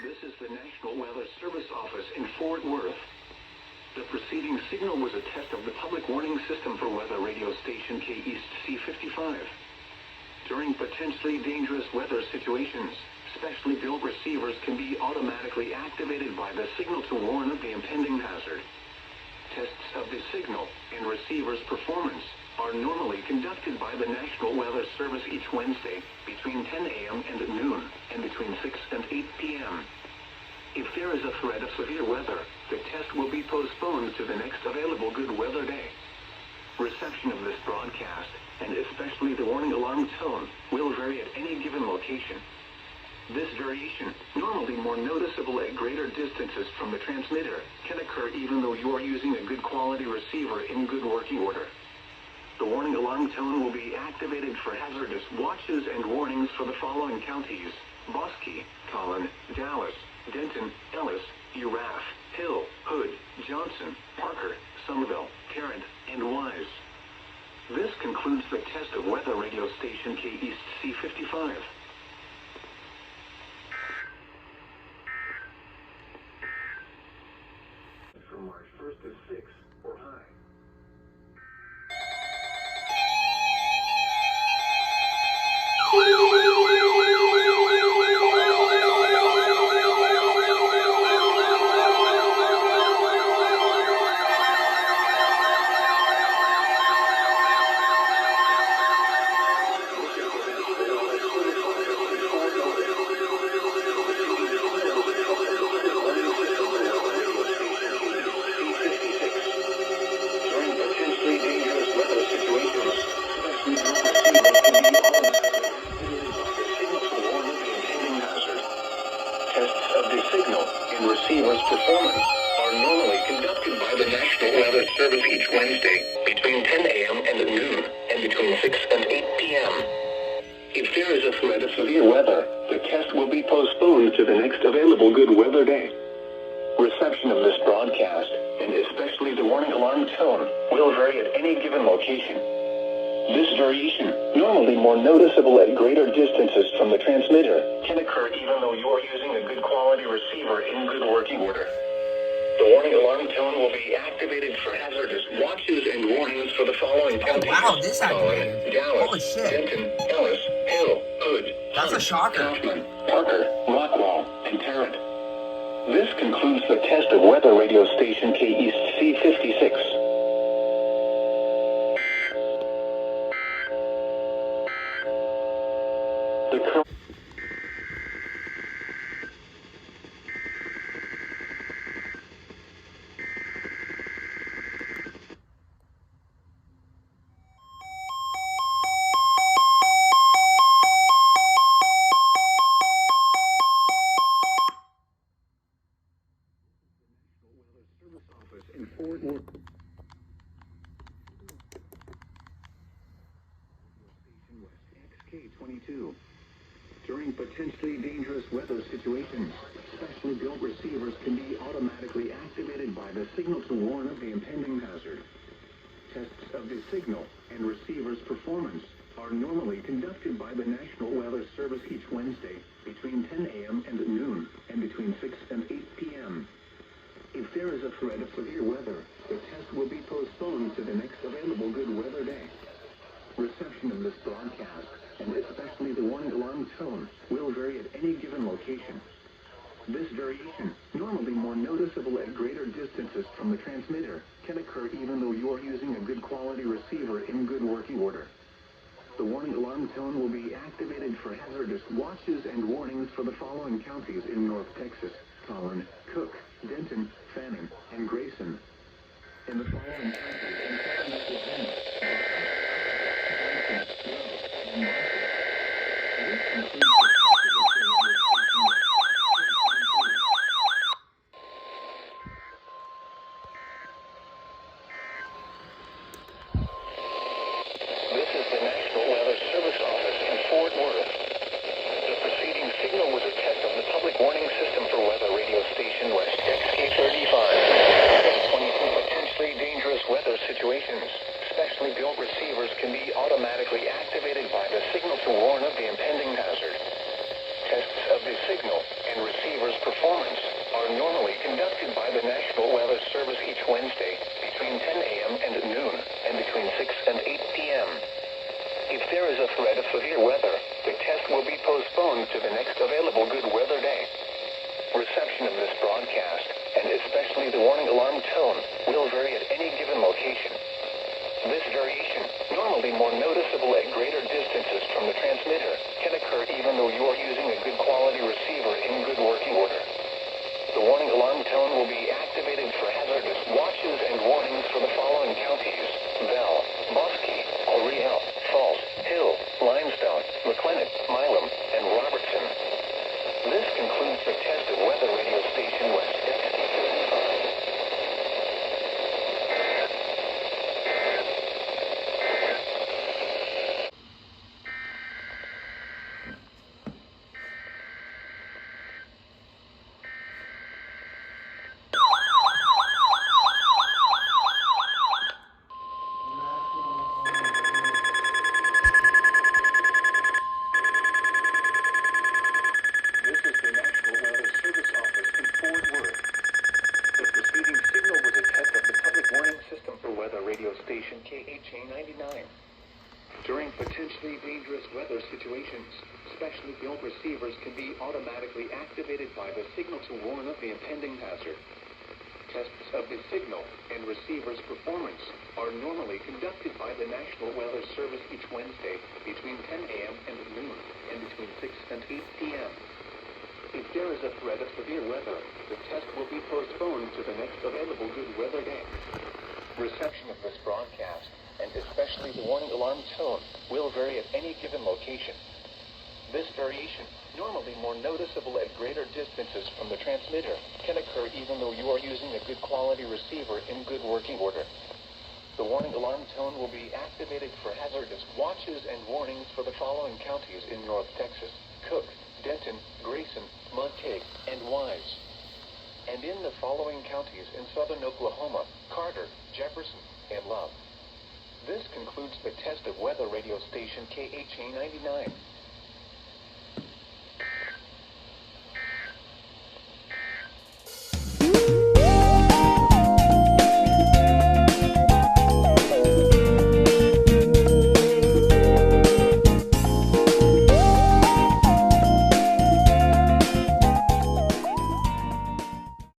This is the National Weather Service Office in Fort Worth. The preceding signal was a test of the public warning system for weather radio station KEAS C55. During potentially dangerous weather situations, specially built receivers can be automatically activated by the signal to warn of the impending hazard. Tests of the signal and receiver's performance are normally conducted by the National Weather Service each Wednesday between 10 a.m. and noon and between 6 and 8 p.m. If there is a threat of severe weather, the test will be postponed to the next available good weather day. Reception of this broadcast, and especially the warning alarm tone, will vary at any given location. This variation, normally more noticeable at greater distances from the transmitter, can occur even though you are using a good quality receiver in good working order. The warning alarm tone will be activated for hazardous watches and warnings for the following counties: Bosque, Collin, Dallas, Denton, Ellis, Urath, Hill, Hood, Johnson, Parker, Somerville, Tarrant, and Wise. This concludes the test of weather radio station KEAS C55. From March 1st to 6th, or high. Receiver's performance are normally conducted by the National Weather Service each Wednesday between 10 a.m. and noon and between 6 and 8 p.m. If there is a threat of severe weather, the test will be postponed to the next available good weather day. Reception of this broadcast, and especially the warning alarm tone, will vary at any given location. This variation, normally more noticeable at greater distances from the transmitter, can occur even though you are using a good quality receiver in good working order. The warning alarm tone will be activated for hazardous watches and warnings for the following counties: wow, this activated. Collin, Dallas, Holy shit. Denton, Ellis, Hill, Hood, That's a shocker. Kaufman, Parker, Rockwall, and Tarrant. This concludes the test of weather radio station KEAS C56. In Fort Worth. Station West XK22. During potentially dangerous weather situations, specially built receivers can be automatically activated by the signal to warn of the impending hazard. Tests of the signal and receiver's performance are normally conducted by the National Weather Service each Wednesday between 10 a.m. and noon and between 6 and 8 p.m. If there is a threat of severe weather, the test will be postponed to the next available good weather day. Reception of this broadcast, and especially the warning alarm tone, will vary at any given location. This variation, normally more noticeable at greater distances from the transmitter, can occur even though you are using a good quality receiver in good working order. The warning alarm tone will be activated for hazardous watches and warnings for the following counties in North Texas: Collin, Cook, Denton, Fannin, and Grayson. In the following counties in southern Virginia, and Marshall. This concludes the This is the National Weather Service Office in Fort Worth. The preceding signal was a test of the public warning system for weather radio station West XK35. 22 potentially dangerous weather situations. of the impending hazard. Tests of the signal and receiver's performance are normally conducted by the National Weather Service each Wednesday between 10 a.m. and noon and between 6 and 8 p.m. If there is a threat of severe weather, the test will be postponed to the next available good weather day. Reception of this broadcast, and especially the warning alarm tone, will vary at any given location. This variation, normally more noticeable at greater distances from the transmitter, can occur even though you are using a good quality receiver in good working order. The warning alarm tone will be activated for hazardous watches and warnings for the following counties: Bell, Bosque, Oriel, Falls, Hill, Limestone, McLennan, Milam, and Robertson. This concludes the test of weather radio station West 65. During potentially dangerous weather situations, specially built receivers can be automatically activated by the signal to warn of the impending hazard. Tests of the signal and receiver's performance are normally conducted by the National Weather Service each Wednesday between 10 a.m. and noon and between 6 and 8 p.m. If there is a threat of severe weather, the test will be postponed to the next available good weather day. Reception of this broadcast, and especially the warning alarm tone, will vary at any given location. This variation, normally more noticeable at greater distances from the transmitter, can occur even though you are using a good quality receiver in good working order. The warning alarm tone will be activated for hazardous watches and warnings for the following counties in North Texas: Cook, Denton, Grayson, Montague, and Wise. And in the following counties in southern Oklahoma: Carter, Jefferson, and Love. This concludes the test of weather radio station KHA 99.